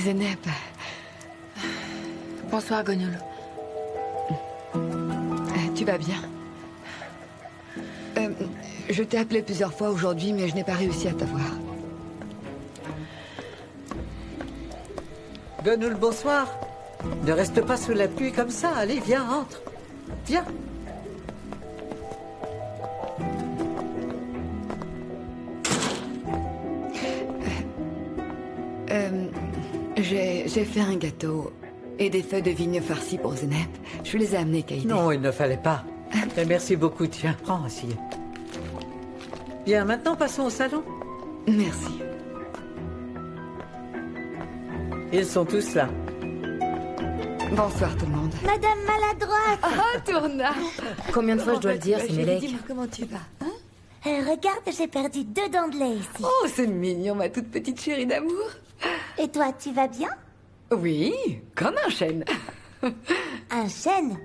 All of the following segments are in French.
Zeynep. Bonsoir, Gonul. Tu vas bien? Je t'ai appelé plusieurs fois aujourd'hui, mais je n'ai pas réussi à t'avoir. Gonul, bonsoir. Ne reste pas sous la pluie comme ça. Allez, viens, entre. Viens. J'ai fait un gâteau et des feuilles de vigne farcies pour Zeynep. Je les ai amenées, Kaïdé. Non, il ne fallait pas. Mais merci beaucoup. Tiens, prends, assieds. Bien, maintenant passons au salon. Merci. Ils sont tous là. Bonsoir tout le monde. Madame Maladroite. Ah, Tourna. Combien de fois je dois le dire, c'est Mélèque? Dis-moi comment tu vas, hein? Regarde, j'ai perdu 2 dents de lait ici. Oh, c'est mignon, ma toute petite chérie d'amour. Et toi, tu vas bien? Oui, comme un chêne. Un chêne?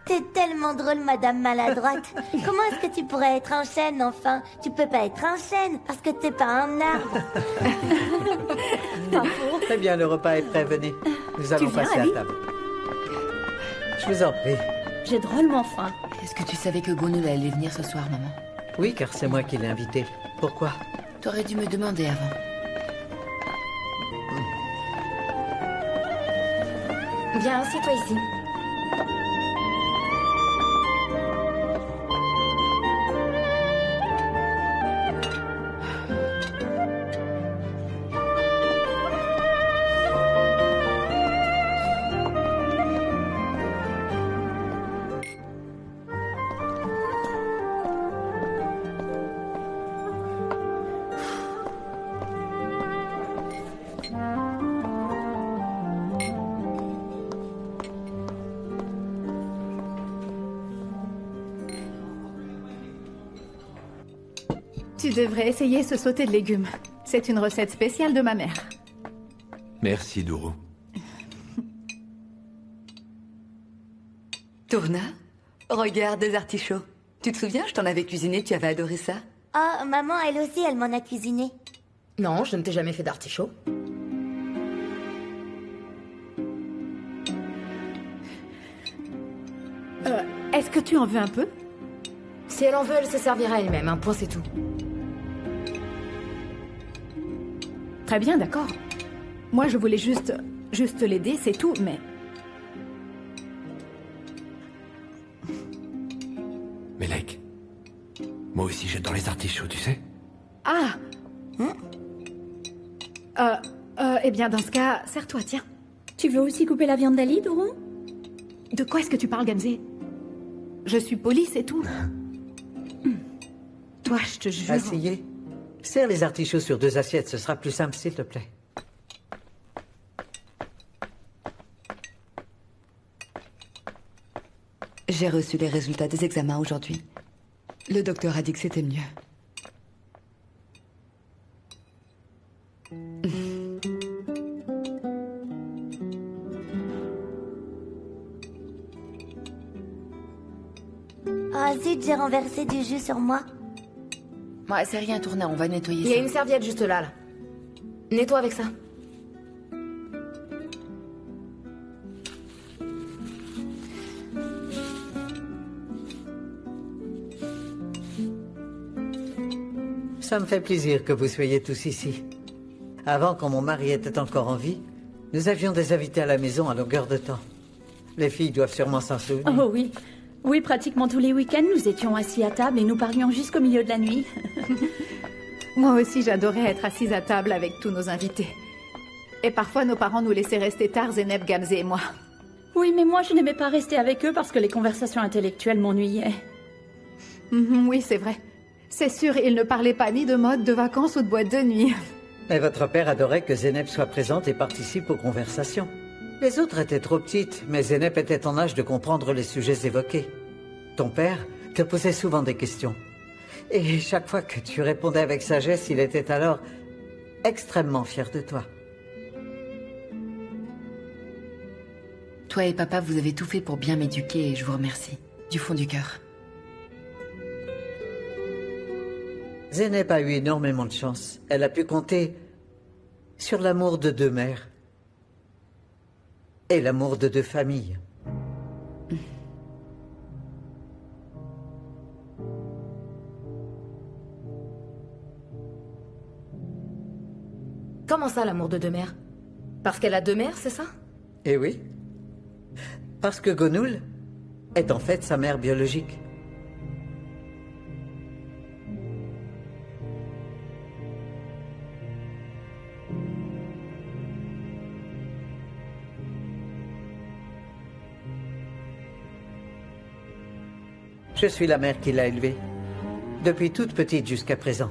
T'es tellement drôle, Madame Maladroite. Comment est-ce que tu pourrais être un chêne, enfin? Tu peux pas être un chêne, parce que t'es pas un arbre. Très bien, le repas est prêt. Venez. Nous allons viens, passer à Ali table. Je vous en prie. J'ai drôlement faim. Est-ce que tu savais que Gonul allait venir ce soir, maman? Oui, car c'est moi qui l'ai invité. Pourquoi? T'aurais dû me demander avant. Viens, assieds-toi ici. Tu devrais essayer ce sauté de légumes. C'est une recette spéciale de ma mère. Merci, Douro. Tourna, regarde des artichauts. Tu te souviens, je t'en avais cuisiné, tu avais adoré ça. Oh, maman, elle aussi, elle m'en a cuisiné. Non, je ne t'ai jamais fait d'artichaut. Est-ce que tu en veux un peu? Si elle en veut, elle se servira elle-même. Un point, c'est tout. Très bien, d'accord. Moi, je voulais juste l'aider, c'est tout, mais... Mélèque, moi aussi j'adore les artichauts, tu sais. Ah Eh bien, dans ce cas, serre-toi, tiens. Tu veux aussi couper la viande d'Ali, Doron? De quoi est-ce que tu parles, Gamzé? Je suis polie, c'est tout. Toi, je te jure... Asseyez. Serre les artichauts sur 2 assiettes, ce sera plus simple, s'il te plaît. J'ai reçu les résultats des examens aujourd'hui. Le docteur a dit que c'était mieux. Oh zut, j'ai renversé du jus sur moi. Ouais, c'est rien, Tourna, on va nettoyer Il ça. y a une serviette juste là. Nettoie avec ça. Ça me fait plaisir que vous soyez tous ici. Avant, quand mon mari était encore en vie, nous avions des invités à la maison à longueur de temps. Les filles doivent sûrement s'en souvenir. Oh oui. Oui, pratiquement tous les week-ends, nous étions assis à table et nous parlions jusqu'au milieu de la nuit. Moi aussi, j'adorais être assise à table avec tous nos invités. Et parfois, nos parents nous laissaient rester tard, Zeynep, Gamzé et moi. Oui, mais moi, je n'aimais pas rester avec eux parce que les conversations intellectuelles m'ennuyaient. Oui, c'est vrai. C'est sûr, ils ne parlaient pas ni de mode, de vacances ou de boîte de nuit. Mais votre père adorait que Zeynep soit présente et participe aux conversations. Les autres étaient trop petites, mais Zeynep était en âge de comprendre les sujets évoqués. Ton père te posait souvent des questions. Et chaque fois que tu répondais avec sagesse, il était alors extrêmement fier de toi. Toi et papa, vous avez tout fait pour bien m'éduquer et je vous remercie. Du fond du cœur. Zeynep a eu énormément de chance. Elle a pu compter sur l'amour de deux mères. Et l'amour de deux familles. Comment ça, l'amour de deux mères? Parce qu'elle a deux mères, c'est ça? Eh oui. Parce que Gonul est en fait sa mère biologique. Je suis la mère qui l'a élevée. Depuis toute petite jusqu'à présent.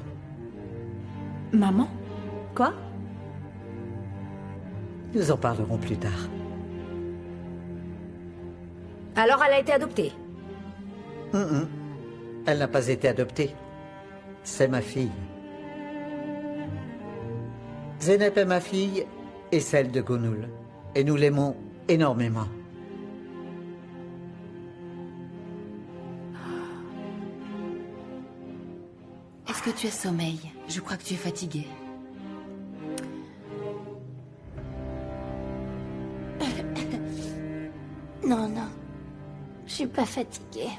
Maman? Quoi? Nous en parlerons plus tard. Alors elle a été adoptée? Elle n'a pas été adoptée. C'est ma fille. Zeynep est ma fille et celle de Gonul. Et nous l'aimons énormément. Est-ce que tu as sommeil? Je crois que tu es fatiguée. Non, non. Je suis pas fatiguée.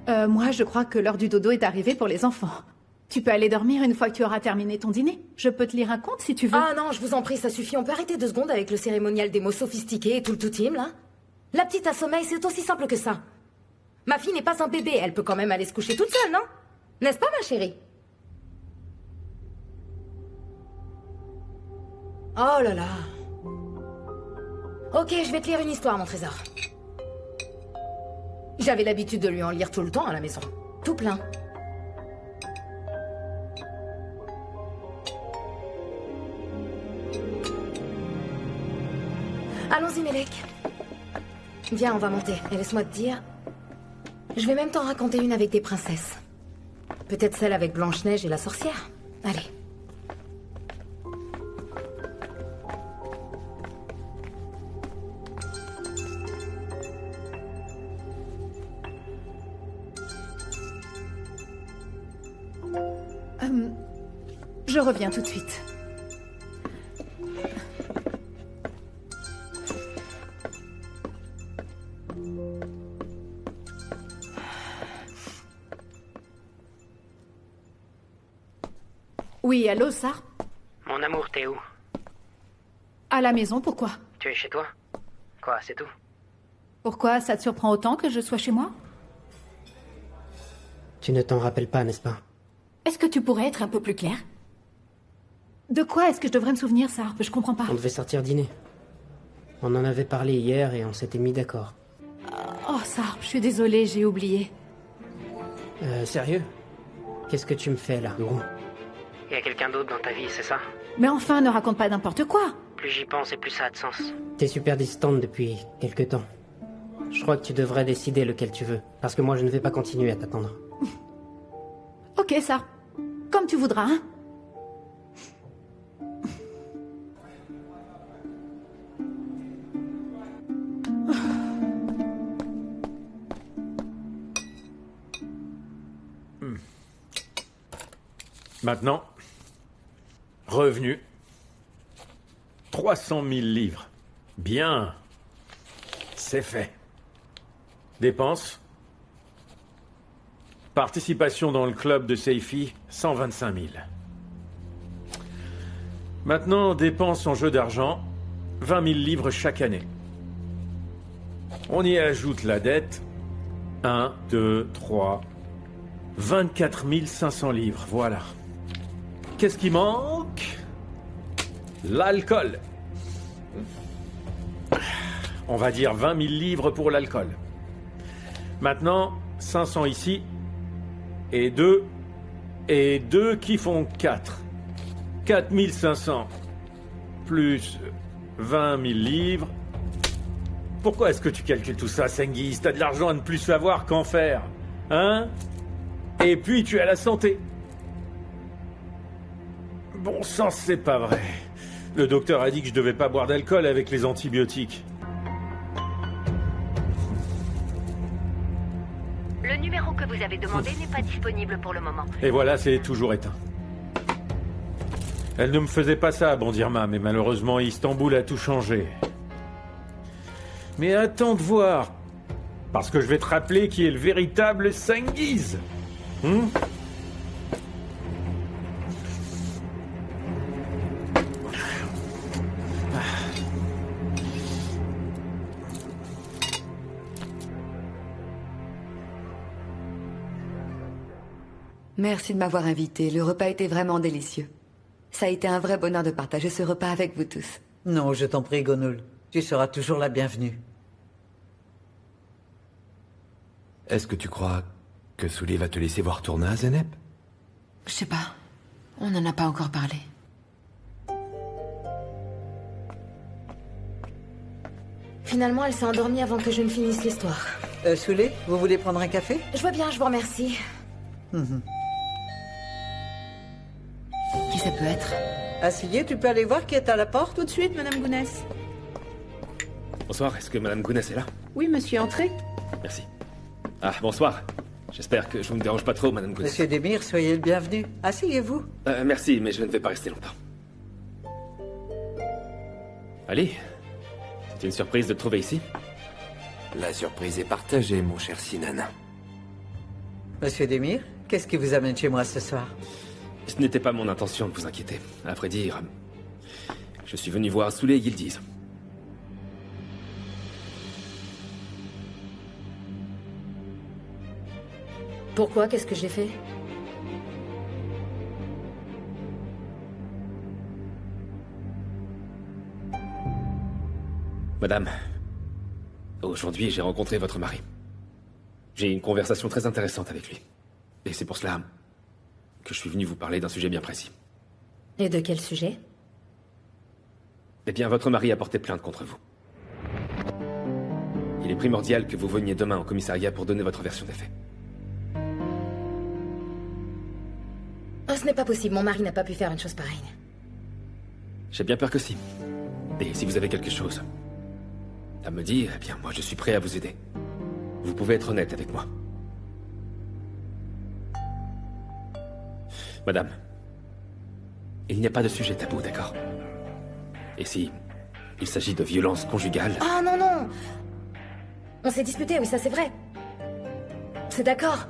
Moi, je crois que l'heure du dodo est arrivée pour les enfants. Tu peux aller dormir une fois que tu auras terminé ton dîner. Je peux te lire un conte si tu veux. Ah non, je vous en prie, ça suffit. On peut arrêter 2 secondes avec le cérémonial des mots sophistiqués et tout le tout-team, là? La petite à sommeil, c'est aussi simple que ça. Ma fille n'est pas un bébé, elle peut quand même aller se coucher toute seule, non? N'est-ce pas, ma chérie? Oh là là. Ok, je vais te lire une histoire, mon trésor. J'avais l'habitude de lui en lire tout le temps à la maison. Tout plein. Allons-y, Melek. Viens, on va monter. Et laisse-moi te dire... Je vais même t'en raconter une avec des princesses. Peut-être celle avec Blanche-Neige et la sorcière. Allez. Je reviens tout de suite. Oui, allô, Sarp? Mon amour, t'es où? À la maison, pourquoi? Tu es chez toi? Quoi, c'est tout? Pourquoi ça te surprend autant que je sois chez moi? Tu ne t'en rappelles pas, n'est-ce pas? Est-ce que tu pourrais être un peu plus clair? De quoi est-ce que je devrais me souvenir, Sarp? Je comprends pas. On devait sortir dîner. On en avait parlé hier et on s'était mis d'accord. Oh, Sarp, je suis désolée, j'ai oublié. Sérieux? Qu'est-ce que tu me fais, là, gros? Il y a quelqu'un d'autre dans ta vie, c'est ça? Mais enfin, ne raconte pas n'importe quoi. Plus j'y pense et plus ça a de sens. T'es super distante depuis quelque temps. Je crois que tu devrais décider lequel tu veux. Parce que moi, je ne vais pas continuer à t'attendre. Ok, Sarp. Comme tu voudras, hein? Maintenant, revenu. 300 000 livres. Bien. C'est fait. Dépenses. Participation dans le club de Seifi, 125 000. Maintenant, dépenses en jeu d'argent, 20 000 livres chaque année. On y ajoute la dette. 1, 2, 3... 24 500 livres, voilà. Qu'est-ce qui manque? L'alcool. On va dire 20 000 livres pour l'alcool. Maintenant, 500 ici. Et 2. Et 2 qui font 4. 4 500. Plus 20 000 livres. Pourquoi est-ce que tu calcules tout ça, Senghis? T'as de l'argent à ne plus savoir qu'en faire. Hein? Et puis tu as la santé. Bon sang, c'est pas vrai. Le docteur a dit que je devais pas boire d'alcool avec les antibiotiques. Le numéro que vous avez demandé n'est pas disponible pour le moment. Et voilà, c'est toujours éteint. Elle ne me faisait pas ça, Bondirma, mais malheureusement, Istanbul a tout changé. Mais attends de voir. Parce que je vais te rappeler qui est le véritable Cengiz. Merci de m'avoir invité. Le repas était vraiment délicieux. Ça a été un vrai bonheur de partager ce repas avec vous tous. Non, je t'en prie, Gonul. Tu seras toujours la bienvenue. Est-ce que tu crois que Souley va te laisser voir tourner à Zenep? Je sais pas. On n'en a pas encore parlé. Finalement, elle s'est endormie avant que je ne finisse l'histoire. Souley, vous voulez prendre un café? Je vois bien, je vous remercie. Qui ça peut être? Asseyez, tu peux aller voir qui est à la porte? Tout de suite, Madame Gounès. Bonsoir, est-ce que Madame Gounès est là? Oui, monsieur, entrez. Merci. Ah, bonsoir. J'espère que je vous ne dérange pas trop, Madame Gounès. Monsieur Demir, soyez le bienvenu. Asseyez-vous. Merci, mais je ne vais pas rester longtemps. Ali, c'est une surprise de te trouver ici? La surprise est partagée, mon cher Sinan. Monsieur Demir, qu'est-ce qui vous amène chez moi ce soir? Ce n'était pas mon intention de vous inquiéter. À vrai dire, je suis venu voir Souley Yildiz. Pourquoi? Qu'est-ce que j'ai fait? Madame, aujourd'hui j'ai rencontré votre mari. J'ai eu une conversation très intéressante avec lui. Et c'est pour cela que je suis venu vous parler d'un sujet bien précis. Et de quel sujet? Eh bien, votre mari a porté plainte contre vous. Il est primordial que vous veniez demain au commissariat pour donner votre version des faits. Oh, ce n'est pas possible, mon mari n'a pas pu faire une chose pareille. J'ai bien peur que si. Et si vous avez quelque chose à me dire, eh bien, moi je suis prêt à vous aider. Vous pouvez être honnête avec moi. Madame, il n'y a pas de sujet tabou, d'accord? Et si il s'agit de violences conjugales... Ah non, non! On s'est disputé, oui, ça c'est vrai. C'est d'accord.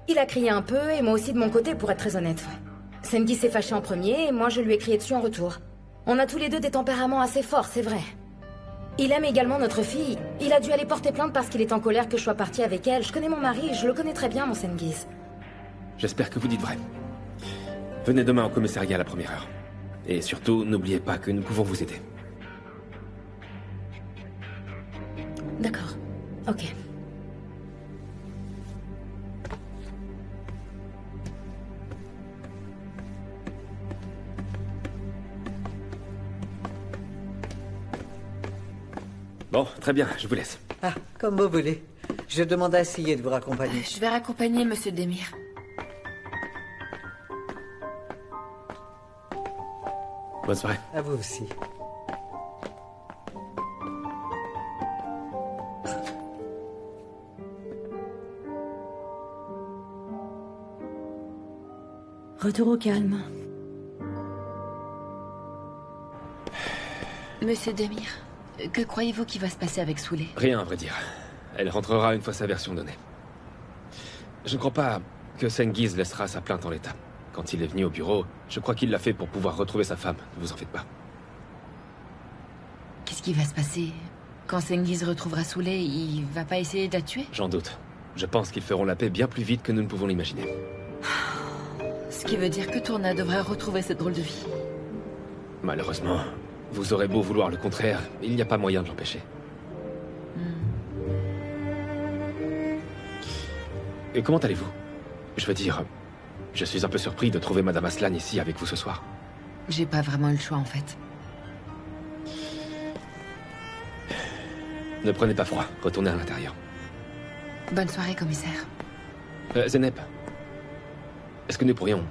Il a crié un peu, et moi aussi de mon côté, pour être très honnête. Cengiz s'est fâché en premier, et moi je lui ai crié dessus en retour. On a tous les deux des tempéraments assez forts, c'est vrai. Il aime également notre fille. Il a dû aller porter plainte parce qu'il est en colère que je sois partie avec elle. Je connais mon mari, je le connais très bien, mon Cengiz. J'espère que vous dites vrai. Venez demain au commissariat à la première heure. Et surtout, n'oubliez pas que nous pouvons vous aider. D'accord. Ok. Bon, très bien, je vous laisse. Ah, comme vous voulez. Je demande à Assiyeh de vous raccompagner. Je vais raccompagner Monsieur Demir. Bonne soirée. À vous aussi. Retour au calme. Monsieur Demir, que croyez-vous qu'il va se passer avec Souley? Rien, à vrai dire. Elle rentrera une fois sa version donnée. Je ne crois pas que Cengiz laissera sa plainte en l'état. Quand il est venu au bureau, je crois qu'il l'a fait pour pouvoir retrouver sa femme. Ne vous en faites pas. Qu'est-ce qui va se passer? Quand Cengiz retrouvera Souley, il va pas essayer de la tuer? J'en doute. Je pense qu'ils feront la paix bien plus vite que nous ne pouvons l'imaginer. Ce qui veut dire que Tourna devrait retrouver cette drôle de vie. Malheureusement, vous aurez beau vouloir le contraire, il n'y a pas moyen de l'empêcher. Et comment allez-vous? Je veux dire, je suis un peu surpris de trouver Madame Aslan ici avec vous ce soir. J'ai pas vraiment eu le choix, en fait. Ne prenez pas froid, retournez à l'intérieur. Bonne soirée, commissaire. Zenep, est-ce que nous pourrions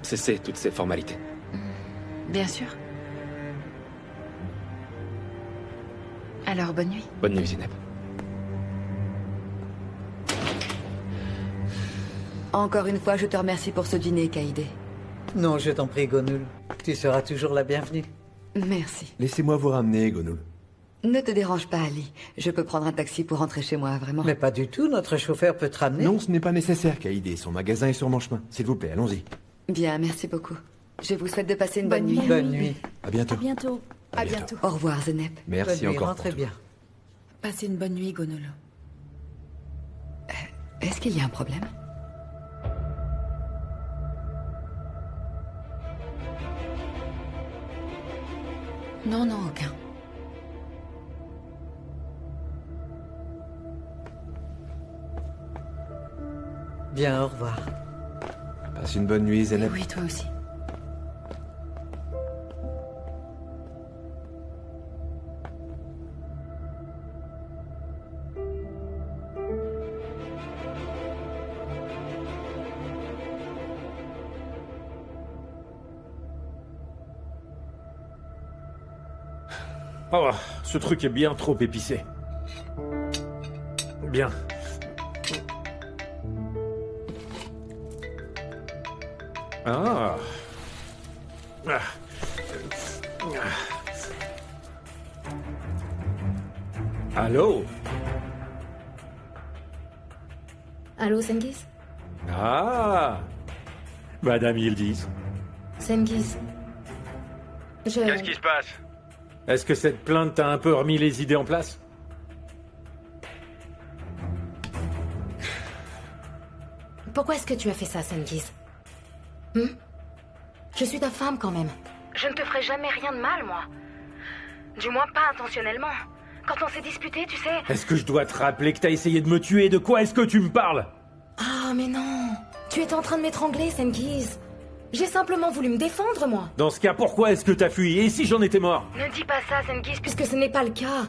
cesser toutes ces formalités? Bien sûr. Alors, bonne nuit. Bonne nuit, Zenep. Encore une fois, je te remercie pour ce dîner, Kaïdé. Non, je t'en prie, Gonul. Tu seras toujours la bienvenue. Merci. Laissez-moi vous ramener, Gonul. Ne te dérange pas, Ali. Je peux prendre un taxi pour rentrer chez moi, vraiment. Mais pas du tout, notre chauffeur peut te ramener. Non, ce n'est pas nécessaire, Kaïdé. Son magasin est sur mon chemin. S'il vous plaît, allons-y. Bien, merci beaucoup. Je vous souhaite de passer une bonne nuit. Bonne nuit. À bientôt. À bientôt. À bientôt. Au revoir, Zenep. Merci Bonne nuit, encore. rentrez pour tout. bien. Passez une bonne nuit, Gonolo. Est-ce qu'il y a un problème? Non, non, aucun. Bien, au revoir. Passe une bonne nuit, Zenep. Oui, toi aussi. Oh, ce truc est bien trop épicé. Bien. Ah. Ah. Allô? Allô, Sengiz? Ah. Madame Yildiz. Sengiz. Qu'est-ce qui se passe? Est-ce que cette plainte t'a un peu remis les idées en place? Pourquoi est-ce que tu as fait ça, Sengiz? Je suis ta femme quand même. Je ne te ferai jamais rien de mal, moi. Du moins pas intentionnellement. Quand on s'est disputé, tu sais... Est-ce que je dois te rappeler que t'as essayé de me tuer? De quoi est-ce que tu me parles? Ah, mais non. Tu étais en train de m'étrangler, Sengiz. J'ai simplement voulu me défendre, moi. Dans ce cas, pourquoi est-ce que t'as fui? Et si j'en étais mort? Ne dis pas ça, Sengiz, puisque ce n'est pas le cas.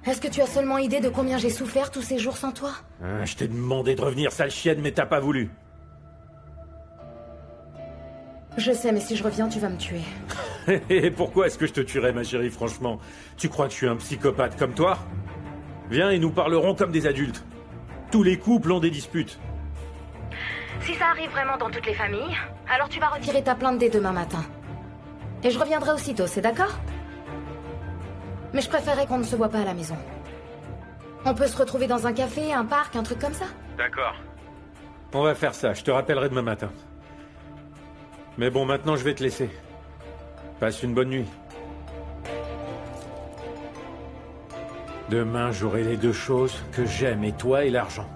Est-ce que tu as seulement idée de combien j'ai souffert tous ces jours sans toi? Je t'ai demandé de revenir, sale chienne, mais t'as pas voulu. Je sais, mais si je reviens, tu vas me tuer. Et pourquoi est-ce que je te tuerais, ma chérie, franchement? Tu crois que je suis un psychopathe comme toi? Viens et nous parlerons comme des adultes. Tous les couples ont des disputes. Si ça arrive vraiment dans toutes les familles, alors tu vas retirer ta plainte dès demain matin. Et je reviendrai aussitôt, c'est d'accord? Mais je préférerais qu'on ne se voit pas à la maison. On peut se retrouver dans un café, un parc, un truc comme ça? D'accord. On va faire ça, je te rappellerai demain matin. Mais bon, maintenant je vais te laisser. Passe une bonne nuit. Demain, j'aurai les deux choses que j'aime, et toi et l'argent.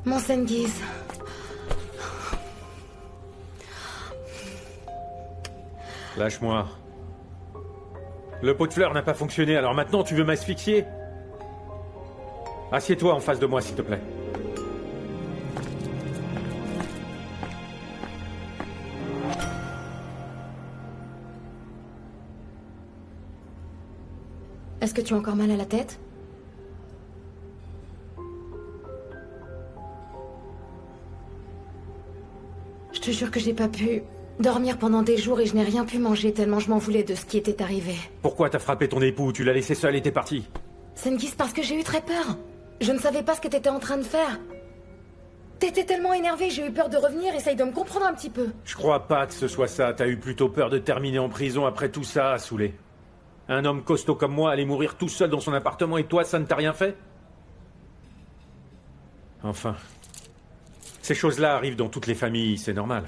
Mon Sengiz. Lâche-moi. Le pot de fleurs n'a pas fonctionné, alors maintenant tu veux m'asphyxier? Assieds-toi en face de moi, s'il te plaît. Est-ce que tu as encore mal à la tête? Je te jure que j'ai pas pu dormir pendant des jours et je n'ai rien pu manger tellement je m'en voulais de ce qui était arrivé. Pourquoi t'as frappé ton époux? Tu l'as laissé seul et t'es parti. Sengiz, parce que j'ai eu très peur. Je ne savais pas ce que t'étais en train de faire. T'étais tellement énervé, j'ai eu peur de revenir, essaye de me comprendre un petit peu. Je crois pas que ce soit ça. T'as eu plutôt peur de terminer en prison après tout ça, Soulé. Un homme costaud comme moi allait mourir tout seul dans son appartement et toi, ça ne t'a rien fait? Enfin... Ces choses-là arrivent dans toutes les familles, c'est normal.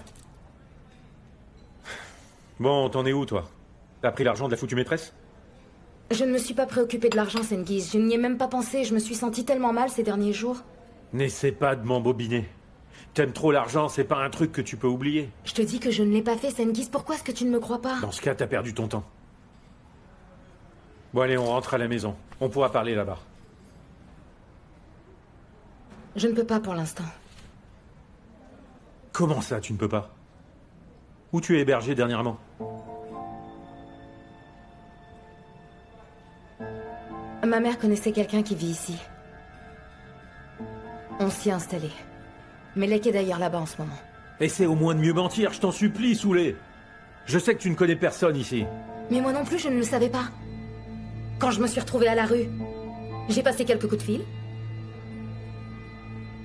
Bon, t'en es où, toi? T'as pris l'argent de la foutue maîtresse? Je ne me suis pas préoccupée de l'argent, Sengiz. Je n'y ai même pas pensé. Je me suis sentie tellement mal ces derniers jours. N'essaie pas de m'embobiner. T'aimes trop l'argent, c'est pas un truc que tu peux oublier. Je te dis que je ne l'ai pas fait, Sengiz. Pourquoi est-ce que tu ne me crois pas? Dans ce cas, t'as perdu ton temps. Bon, allez, on rentre à la maison. On pourra parler là-bas. Je ne peux pas pour l'instant. Comment ça, tu ne peux pas? Où tu es hébergé dernièrement? Ma mère connaissait quelqu'un qui vit ici. On s'y est installé. Melek est d'ailleurs là-bas en ce moment. Essaie au moins de mieux mentir, je t'en supplie, Soulé. Je sais que tu ne connais personne ici. Mais moi non plus, je ne le savais pas. Quand je me suis retrouvée à la rue, j'ai passé quelques coups de fil.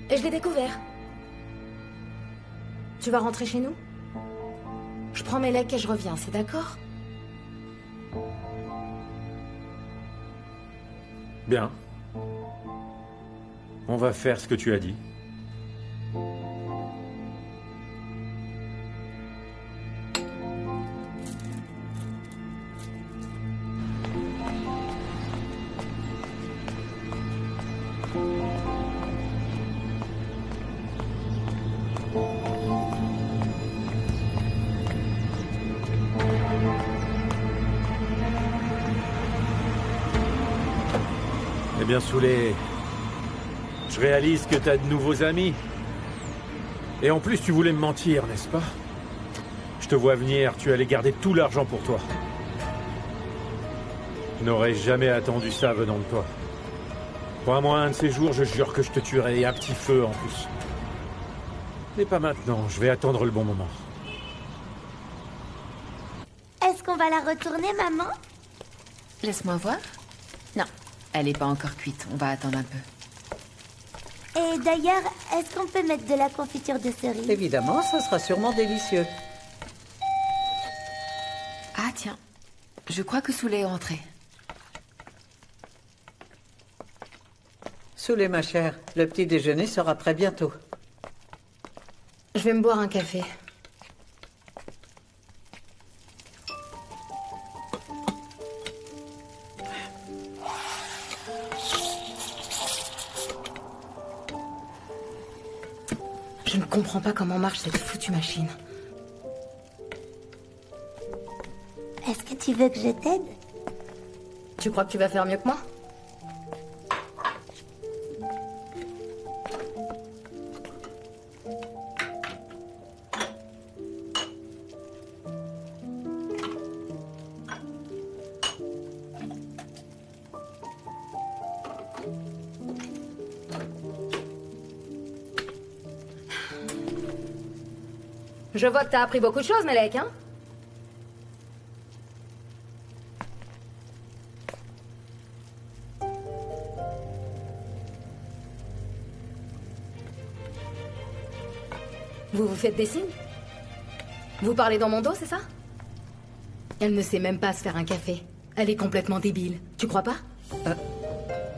Et je l'ai découvert. Tu vas rentrer chez nous? Je prends Melek et je reviens, c'est d'accord? Bien. On va faire ce que tu as dit. Eh bien, Soulé, je réalise que t'as de nouveaux amis. Et en plus, tu voulais me mentir, n'est-ce pas? Je te vois venir, tu allais garder tout l'argent pour toi. Je n'aurais jamais attendu ça venant de toi. Crois-moi, un de ces jours, je jure que je te tuerai, et un petit feu en plus. Mais pas maintenant, je vais attendre le bon moment. Est-ce qu'on va la retourner, maman? Laisse-moi voir. Non, elle n'est pas encore cuite. On va attendre un peu. Et d'ailleurs, est-ce qu'on peut mettre de la confiture de cerise? Évidemment, ça sera sûrement délicieux. Ah tiens, je crois que Soulé est rentré. Soulé, ma chère, le petit déjeuner sera prêt bientôt. Je vais me boire un café. Je ne comprends pas comment marche cette foutue machine. Est-ce que tu veux que je t'aide? Tu crois que tu vas faire mieux que moi? Je vois que t'as appris beaucoup de choses, Melek, hein? Vous vous faites des signes? Vous parlez dans mon dos, c'est ça? Elle ne sait même pas se faire un café. Elle est complètement débile. Tu crois pas?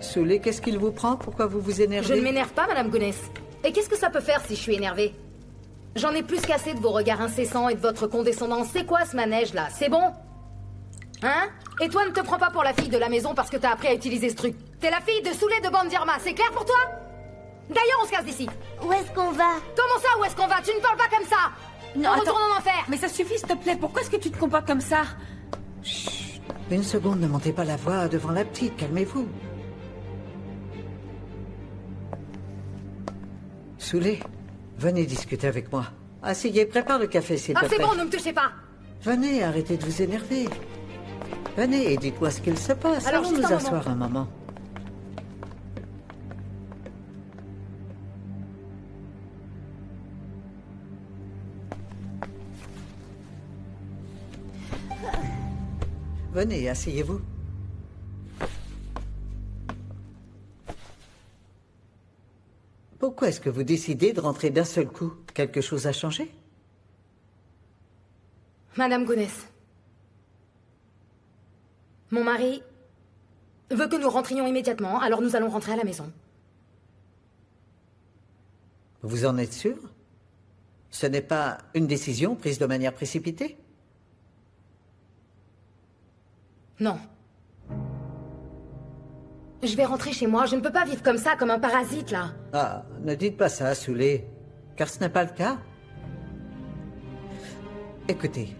Soulé, qu'est-ce qu'il vous prend? Pourquoi vous vous énervez? Je ne m'énerve pas, Madame Gounès. Et qu'est-ce que ça peut faire si je suis énervée? J'en ai plus qu'assez de vos regards incessants et de votre condescendance. C'est quoi ce manège-là? C'est bon? Hein? Et toi, ne te prends pas pour la fille de la maison parce que t'as appris à utiliser ce truc. T'es la fille de Soulé de Bandirma, c'est clair pour toi? D'ailleurs, on se casse d'ici. Où est-ce qu'on va? Comment ça, où est-ce qu'on va? Tu ne parles pas comme ça. Non, on attends. retourne en enfer. Mais ça suffit, s'il te plaît. Pourquoi est-ce que tu te comportes comme ça? Chut. Une seconde, ne montez pas la voix devant la petite, calmez-vous. Soulé, venez discuter avec moi. Asseyez, prépare le café, s'il te plaît. Ah, c'est bon, ne me touchez pas. Venez, arrêtez de vous énerver. Venez et dites-moi ce qu'il se passe. Alors, Allons juste nous un asseoir un moment. Venez, asseyez-vous. Pourquoi est-ce que vous décidez de rentrer d'un seul coup? Quelque chose a changé? Madame Gounès, mon mari veut que nous rentrions immédiatement, alors nous allons rentrer à la maison. Vous en êtes sûr? Ce n'est pas une décision prise de manière précipitée? Non. Je vais rentrer chez moi, je ne peux pas vivre comme ça, comme un parasite, là. Ah, ne dites pas ça, Soulé, car ce n'est pas le cas. Écoutez,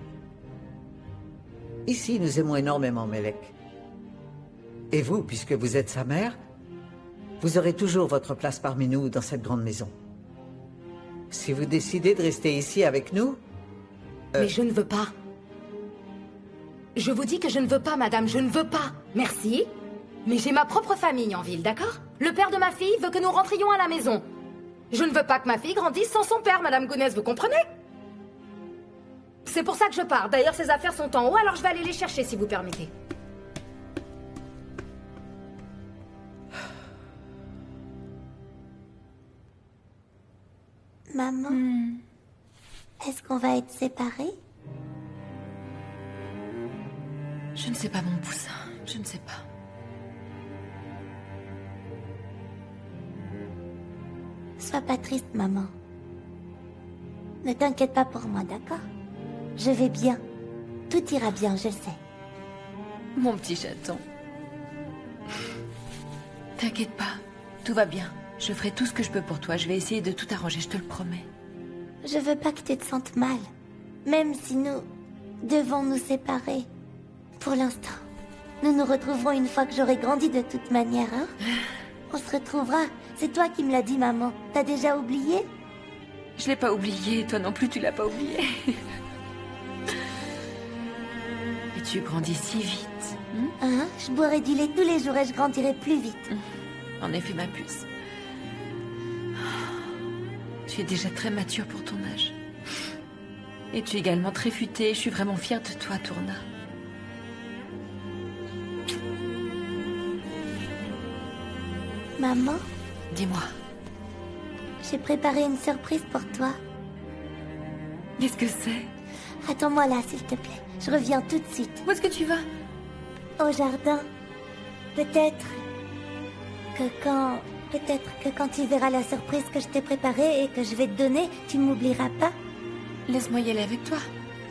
ici nous aimons énormément Melek. Et vous, puisque vous êtes sa mère, vous aurez toujours votre place parmi nous dans cette grande maison. Si vous décidez de rester ici avec nous... Mais je ne veux pas. Je vous dis que je ne veux pas, madame, je ne veux pas. Merci. Mais j'ai ma propre famille en ville, d'accord? Le père de ma fille veut que nous rentrions à la maison. Je ne veux pas que ma fille grandisse sans son père, Madame Gounès, vous comprenez? C'est pour ça que je pars. D'ailleurs, ses affaires sont en haut, alors je vais aller les chercher, si vous permettez. Maman, est-ce qu'on va être séparés? Je ne sais pas, mon poussin. Je ne sais pas. Sois pas triste, maman. Ne t'inquiète pas pour moi, d'accord? Je vais bien. Tout ira bien, je sais. Mon petit chaton. T'inquiète pas, tout va bien. Je ferai tout ce que je peux pour toi. Je vais essayer de tout arranger, je te le promets. Je veux pas que tu te sentes mal. Même si nous devons nous séparer. Pour l'instant. Nous nous retrouverons une fois que j'aurai grandi de toute manière, hein? On se retrouvera. C'est toi qui me l'as dit, maman. T'as déjà oublié? Je l'ai pas oublié, toi non plus tu l'as pas oublié. Et tu grandis si vite. Hein? Je boirai du lait tous les jours et je grandirai plus vite. En effet, ma puce. Tu es déjà très mature pour ton âge. Et tu es également très futée. Je suis vraiment fière de toi, Tourna. Maman? Dis-moi. J'ai préparé une surprise pour toi. Qu'est-ce que c'est? Attends-moi là, s'il te plaît. Je reviens tout de suite. Où est-ce que tu vas? Au jardin. Peut-être que quand tu verras la surprise que je t'ai préparée et que je vais te donner, tu m'oublieras pas. Laisse-moi y aller avec toi.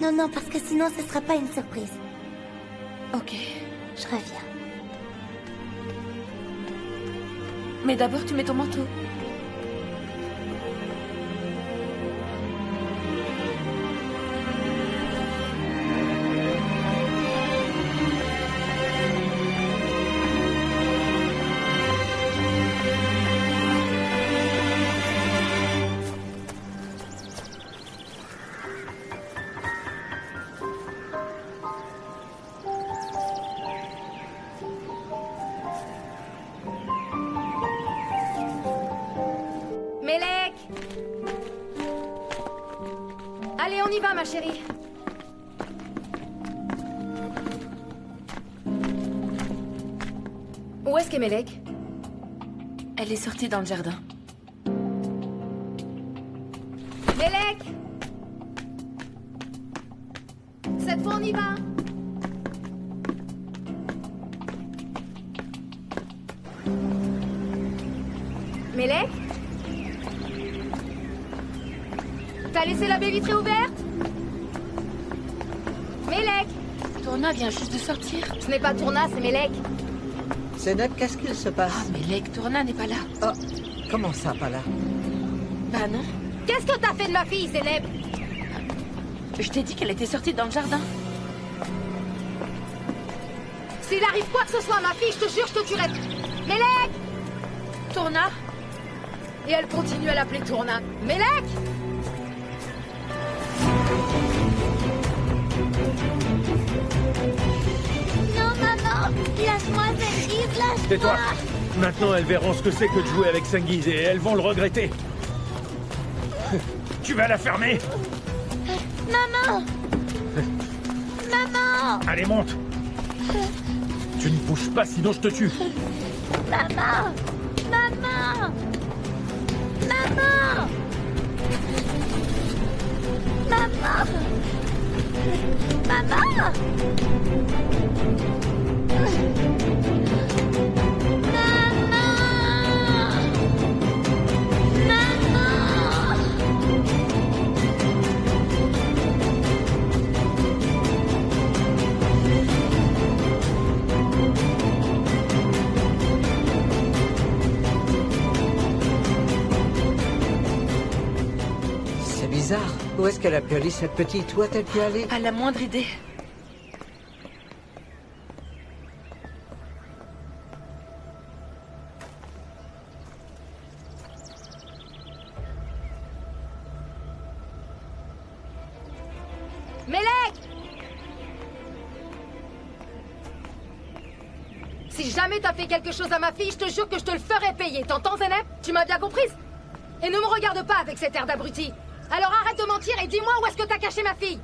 Non, non, parce que sinon ce sera pas une surprise. Ok. Je reviens. Mais d'abord, tu mets ton manteau. Allez, on y va, ma chérie. Où est-ce qu'est Mélek? Elle est sortie dans le jardin. Mélek! Cette fois, on y va. Mélek? T'as laissé la baie vitrée ouverte? Mélek! Tourna vient juste de sortir. Ce n'est pas Tourna, c'est Mélek. Zénep, qu'est-ce qu'il se passe? Ah, Mélek, Tourna n'est pas là. Oh, comment ça, pas là? Bah non. Qu'est-ce que t'as fait de ma fille, Zénep? Je t'ai dit qu'elle était sortie dans le jardin. S'il arrive quoi que ce soit à ma fille, je te jure, je te tuerai. Mélek! Tourna? Et elle continue à l'appeler Tourna. Mélek! Non, maman! Lâche-moi, Sengiz, lâche-moi! Tais-toi! Maintenant, elles verront ce que c'est que de jouer avec Sengiz et elles vont le regretter. Tu vas la fermer! Maman! Maman! Allez, monte! Tu ne bouges pas, sinon je te tue! Maman! Maman! Maman! Maman! Maman! C'est bizarre. Où est-ce qu'elle a pu aller, cette petite? Où a-t-elle pu aller? Pas la moindre idée. Mélek! Si jamais t'as fait quelque chose à ma fille, je te jure que je te le ferai payer. T'entends, Zeynep? Tu m'as bien comprise? Et ne me regarde pas avec cet air d'abruti. Alors arrête de mentir et dis-moi où est-ce que t'as caché ma fille?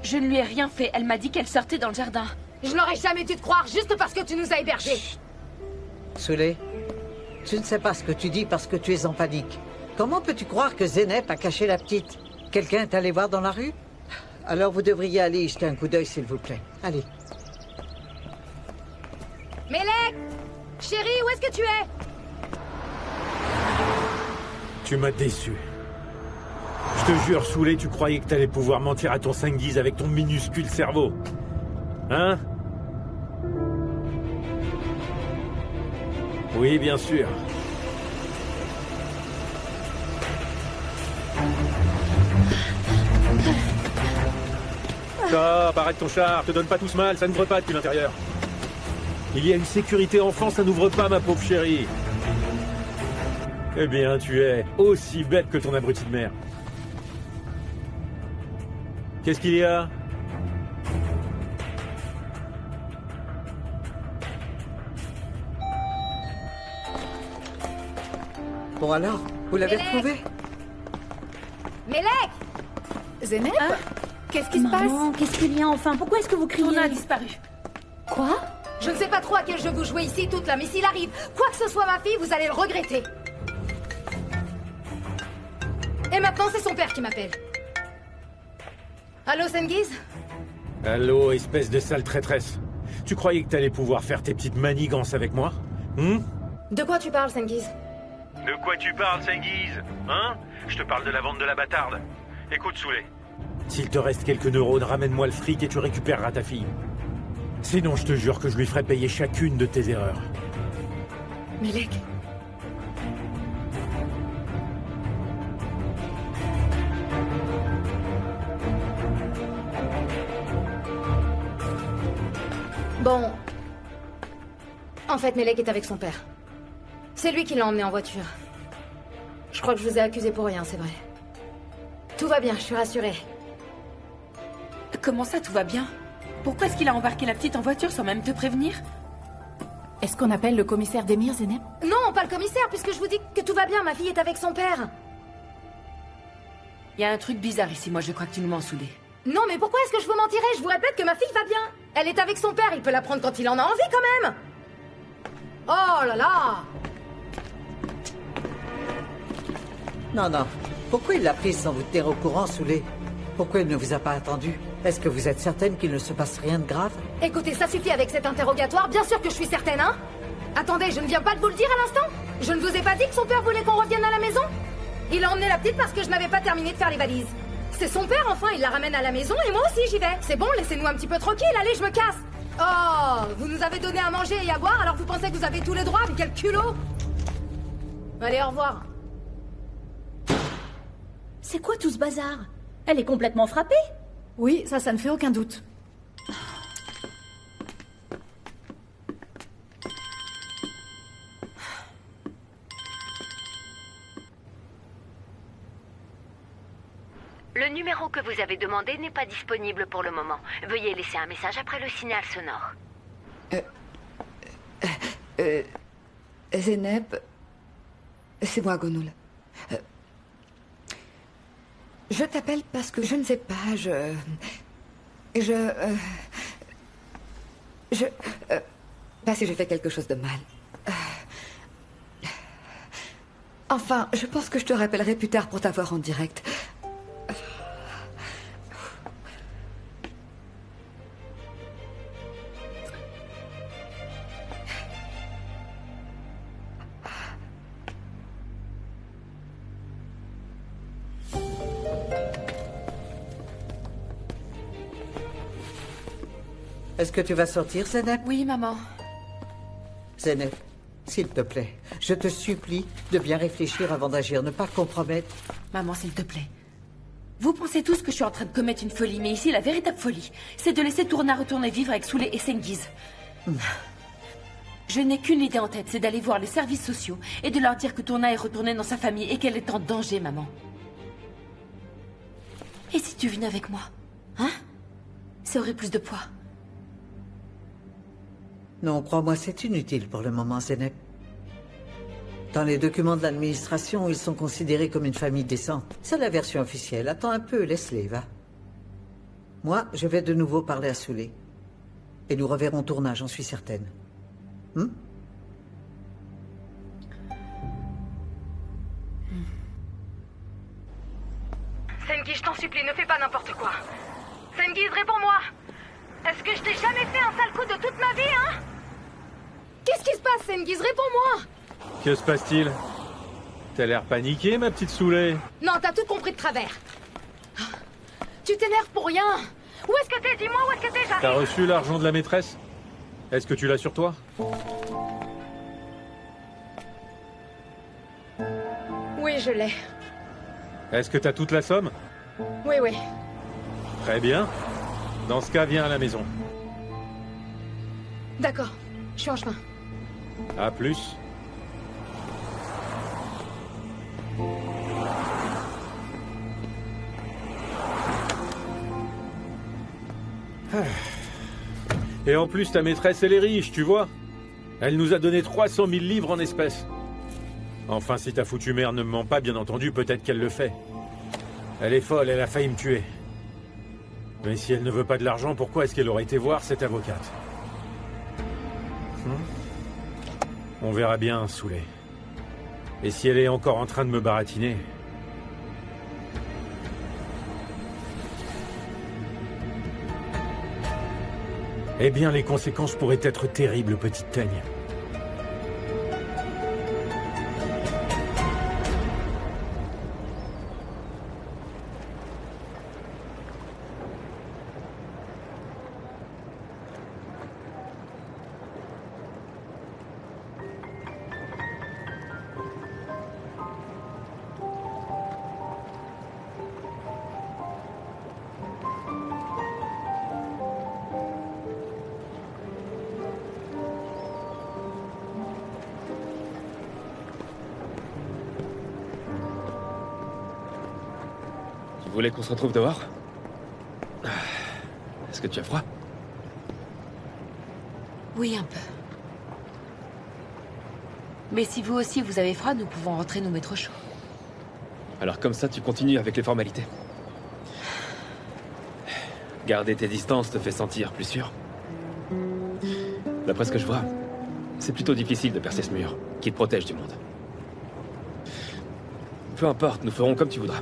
Je ne lui ai rien fait. Elle m'a dit qu'elle sortait dans le jardin. Je n'aurais jamais dû te croire juste parce que tu nous as hébergés. Souley, tu ne sais pas ce que tu dis parce que tu es en panique. Comment peux-tu croire que Zeynep a caché la petite? Quelqu'un est allé voir dans la rue? Alors vous devriez aller y jeter un coup d'œil, s'il vous plaît. Allez. Melek! Chérie, où est-ce que tu es? Tu m'as déçu. Je te jure, Souley, tu croyais que t'allais pouvoir mentir à ton Sengiz avec ton minuscule cerveau. Hein? Oui, bien sûr. Stop, arrête ton char, te donne pas tous mal, ça n'ouvre pas depuis l'intérieur. Il y a une sécurité enfant, ça n'ouvre pas, ma pauvre chérie. Eh bien, tu es aussi bête que ton abruti de mère. Qu'est-ce qu'il y a? Bon alors, vous l'avez Melek! retrouvé? Melek! Zeynep? Qu'est-ce qui se passe? Maman, qu'est-ce qu'il y a enfin? Pourquoi est-ce que vous criez? Tourna a disparu. Quoi? Je ne sais pas trop à quel jeu vous jouez ici toute là, mais s'il arrive quoi que ce soit ma fille, vous allez le regretter. Et maintenant, c'est son père qui m'appelle. Allô, Sengiz? Allô, espèce de sale traîtresse. Tu croyais que t'allais pouvoir faire tes petites manigances avec moi? De quoi tu parles, Sengiz? De quoi tu parles, Sengiz? Hein? Je te parle de la vente de la bâtarde. Écoute, Souley. S'il te reste quelques neurones, ramène-moi le fric et tu récupéreras ta fille. Sinon, je te jure que je lui ferai payer chacune de tes erreurs. Melek? Bon. En fait, Melek est avec son père. C'est lui qui l'a emmené en voiture. Je crois que je vous ai accusé pour rien, c'est vrai. Tout va bien, je suis rassurée. Comment ça, tout va bien? Pourquoi est-ce qu'il a embarqué la petite en voiture sans même te prévenir? Est-ce qu'on appelle le commissaire d'Emir, Zeynep? Non, pas le commissaire, puisque je vous dis que tout va bien, ma fille est avec son père. Il y a un truc bizarre ici, moi je crois que tu nous mens, Souley. Non, mais pourquoi est-ce que je vous mentirais? Je vous répète que ma fille va bien. Elle est avec son père, il peut la prendre quand il en a envie, quand même. Oh là là! Non, non. Pourquoi il l'a prise sans vous tenir au courant, Souley? Pourquoi il ne vous a pas attendu? Est-ce que vous êtes certaine qu'il ne se passe rien de grave? Écoutez, ça suffit avec cet interrogatoire, bien sûr que je suis certaine, hein? Attendez, je ne viens pas de vous le dire à l'instant? Je ne vous ai pas dit que son père voulait qu'on revienne à la maison? Il a emmené la petite parce que je n'avais pas terminé de faire les valises. C'est son père, enfin, il la ramène à la maison et moi aussi j'y vais. C'est bon, laissez-nous un petit peu tranquille, allez, je me casse. Oh, vous nous avez donné à manger et à boire, alors vous pensez que vous avez tous les droits, mais quel culot! Allez, au revoir. C'est quoi tout ce bazar? Elle est complètement frappée. Oui, ça ne fait aucun doute. Le numéro que vous avez demandé n'est pas disponible pour le moment. Veuillez laisser un message après le signal sonore. Zeynep, c'est moi, Gonoul. Je t'appelle parce que je ne sais pas, pas si j'ai fait quelque chose de mal. Enfin, je pense que je te rappellerai plus tard pour t'avoir en direct. Est-ce que tu vas sortir, Zeynep? Oui, maman. Zeynep, s'il te plaît, je te supplie de bien réfléchir avant d'agir, ne pas compromettre. Maman, s'il te plaît. Vous pensez tous que je suis en train de commettre une folie, mais ici, la véritable folie, c'est de laisser Tourna retourner vivre avec Souley et Sengiz. Je n'ai qu'une idée en tête, c'est d'aller voir les services sociaux et de leur dire que Tourna est retournée dans sa famille et qu'elle est en danger, maman. Et si tu venais avec moi? Hein? Ça aurait plus de poids. Non, crois-moi, c'est inutile pour le moment, Zeynep. Dans les documents de l'administration, ils sont considérés comme une famille décente. C'est la version officielle. Attends un peu, laisse-les, va. Moi, je vais de nouveau parler à Souley. Et nous reverrons Tourna, j'en suis certaine. Sengiz, je t'en supplie, ne fais pas n'importe quoi. Sengiz, réponds-moi. Est-ce que je t'ai jamais fait un sale coup de toute ma vie, hein? Qu'est-ce qui se passe, Sengiz? Réponds-moi. Que se passe-t-il? T'as l'air paniqué, ma petite Souley. Non, t'as tout compris de travers. Tu t'énerves pour rien. Où est-ce que t'es? Dis-moi où est-ce que t'es, j'arrive. T'as reçu l'argent de la maîtresse? Est-ce que tu l'as sur toi? Oui, je l'ai. Est-ce que t'as toute la somme? Oui, oui. Très bien. Dans ce cas, viens à la maison. D'accord, je suis en chemin. À plus. Et en plus, ta maîtresse, elle est riche, tu vois. Elle nous a donné 300 000 livres en espèces. Enfin, si ta foutue mère ne me ment pas, bien entendu, peut-être qu'elle le fait. Elle est folle, elle a failli me tuer. Mais si elle ne veut pas de l'argent, pourquoi est-ce qu'elle aurait été voir cette avocate? On verra bien, Souley. Et si elle est encore en train de me baratiner... Eh bien, les conséquences pourraient être terribles, petite teigne. Vous voulez qu'on se retrouve dehors? Est-ce que tu as froid? Oui, un peu. Mais si vous aussi vous avez froid, nous pouvons rentrer nous mettre au chaud. Alors comme ça, tu continues avec les formalités. Garder tes distances te fait sentir plus sûr. D'après ce que je vois, c'est plutôt difficile de percer ce mur, qui te protège du monde. Peu importe, nous ferons comme tu voudras.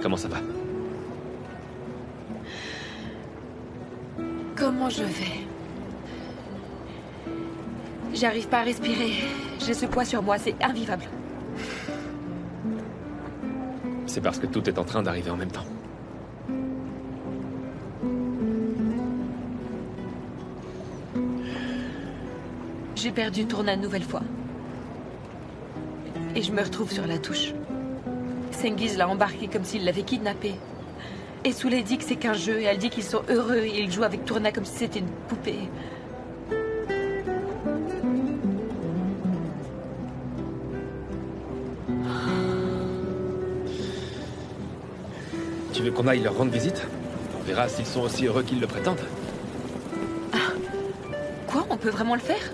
Comment ça va? Comment je vais? J'arrive pas à respirer. J'ai ce poids sur moi, c'est invivable. C'est parce que tout est en train d'arriver en même temps. J'ai perdu Tourna une nouvelle fois. Et je me retrouve sur la touche. Sengiz l'a embarqué comme s'il l'avait kidnappé. Et Souley dit que c'est qu'un jeu, et elle dit qu'ils sont heureux, et ils jouent avec Tourna comme si c'était une poupée. Tu veux qu'on aille leur rendre visite? On verra s'ils sont aussi heureux qu'ils le prétendent. Quoi? On peut vraiment le faire?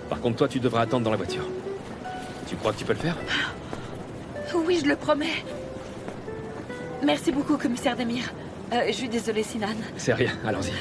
Par contre, toi, tu devras attendre dans la voiture. Tu crois que tu peux le faire? Oui, je le promets. Merci beaucoup, commissaire Demir. Je suis désolée, Sinan. C'est rien, allons-y.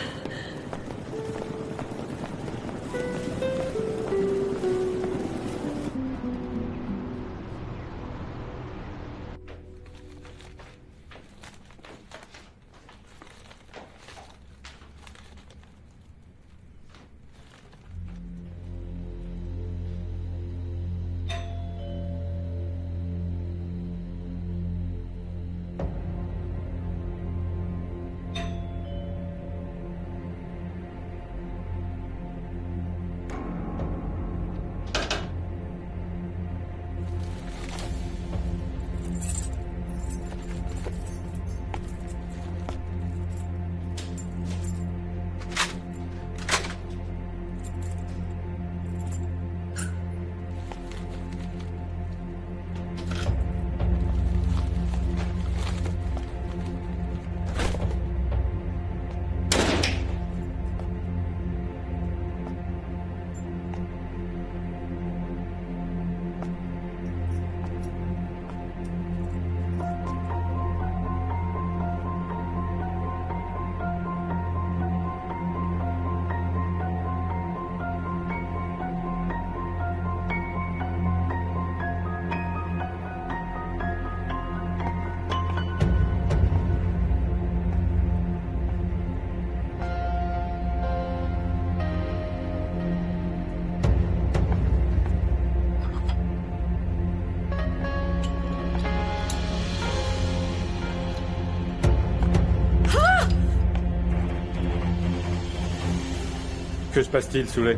Que se passe-t-il, Soulet?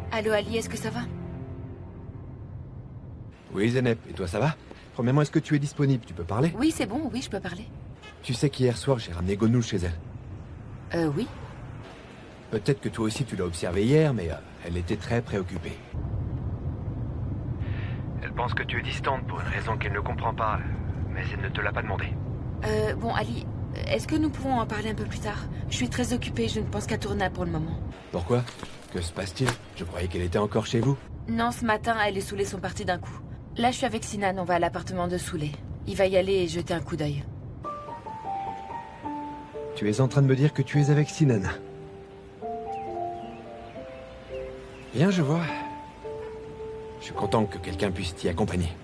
Allô, Ali, est-ce que ça va? Oui, Zenep. Et toi, ça va? Promets-moi, est-ce que tu es disponible? Tu peux parler? Oui, c'est bon, oui, je peux parler. Tu sais qu'hier soir, j'ai ramené Gonoul chez elle. Oui. Peut-être que toi aussi, tu l'as observée hier, mais elle était très préoccupée. Elle pense que tu es distante pour une raison qu'elle ne comprend pas, mais elle ne te l'a pas demandé. Bon, Ali, est-ce que nous pouvons en parler un peu plus tard? Je suis très occupée, je ne pense qu'à Tourna pour le moment. Pourquoi? Que se passe-t-il? Je croyais qu'elle était encore chez vous. Non, ce matin, elle et Soulé sont partis d'un coup. Là, je suis avec Sinan, on va à l'appartement de Soulé. Il va y aller et jeter un coup d'œil. Tu es en train de me dire que tu es avec Sinan. Bien, je vois. Je suis content que quelqu'un puisse t'y accompagner.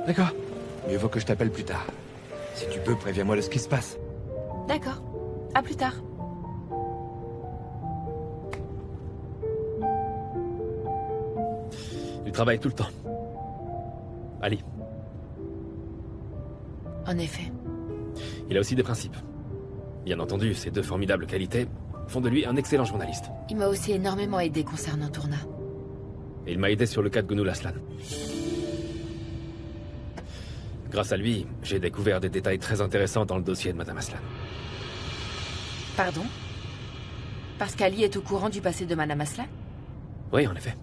D'accord. Mieux vaut que je t'appelle plus tard. Si tu peux, préviens-moi de ce qui se passe. D'accord. À plus tard. Tu travailles tout le temps. Ali. En effet. Il a aussi des principes. Bien entendu, ces deux formidables qualités font de lui un excellent journaliste. Il m'a aussi énormément aidé concernant Tourna. Et il m'a aidé sur le cas de Gonoul Aslan. Grâce à lui, j'ai découvert des détails très intéressants dans le dossier de Madame Aslan. Pardon? Parce qu'Ali est au courant du passé de Madame Aslan? Oui, en effet.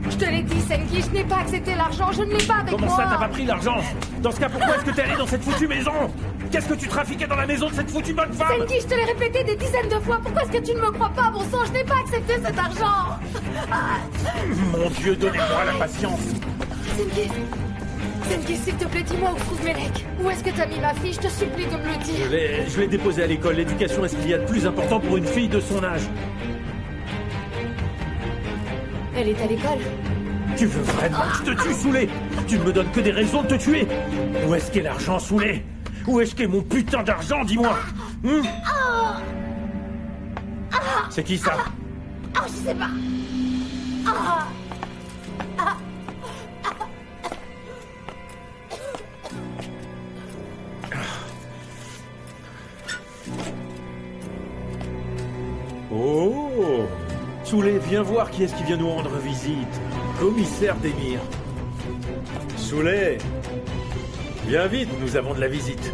Je te l'ai dit, Senki, je n'ai pas accepté l'argent, je ne l'ai pas avec moi. Comment ça, t'as pas pris l'argent? Dans ce cas, pourquoi est-ce que t'es allé dans cette foutue maison? Qu'est-ce que tu trafiquais dans la maison de cette foutue bonne femme? Senki, je te l'ai répété des dizaines de fois, pourquoi est-ce que tu ne me crois pas, bon sang? Je n'ai pas accepté cet argent. Mon Dieu, donnez-moi la patience. Senki, s'il te plaît, dis-moi où se trouve Melek. Où est-ce que t'as mis ma fille? Je te supplie de me le dire. Je l'ai déposée à l'école. L'éducation est ce qu'il y a de plus important pour une fille de son âge. Elle est à l'école. Tu veux vraiment que je te tue, Soulé? Tu ne me donnes que des raisons de te tuer. Où est-ce qu'est l'argent, Soulé? Où est-ce qu'est mon putain d'argent, dis-moi? C'est qui ça? Je sais pas. Oh! Soulé, viens voir qui est-ce qui vient nous rendre visite. Commissaire d'Emir. Soulé! Viens vite, nous avons de la visite.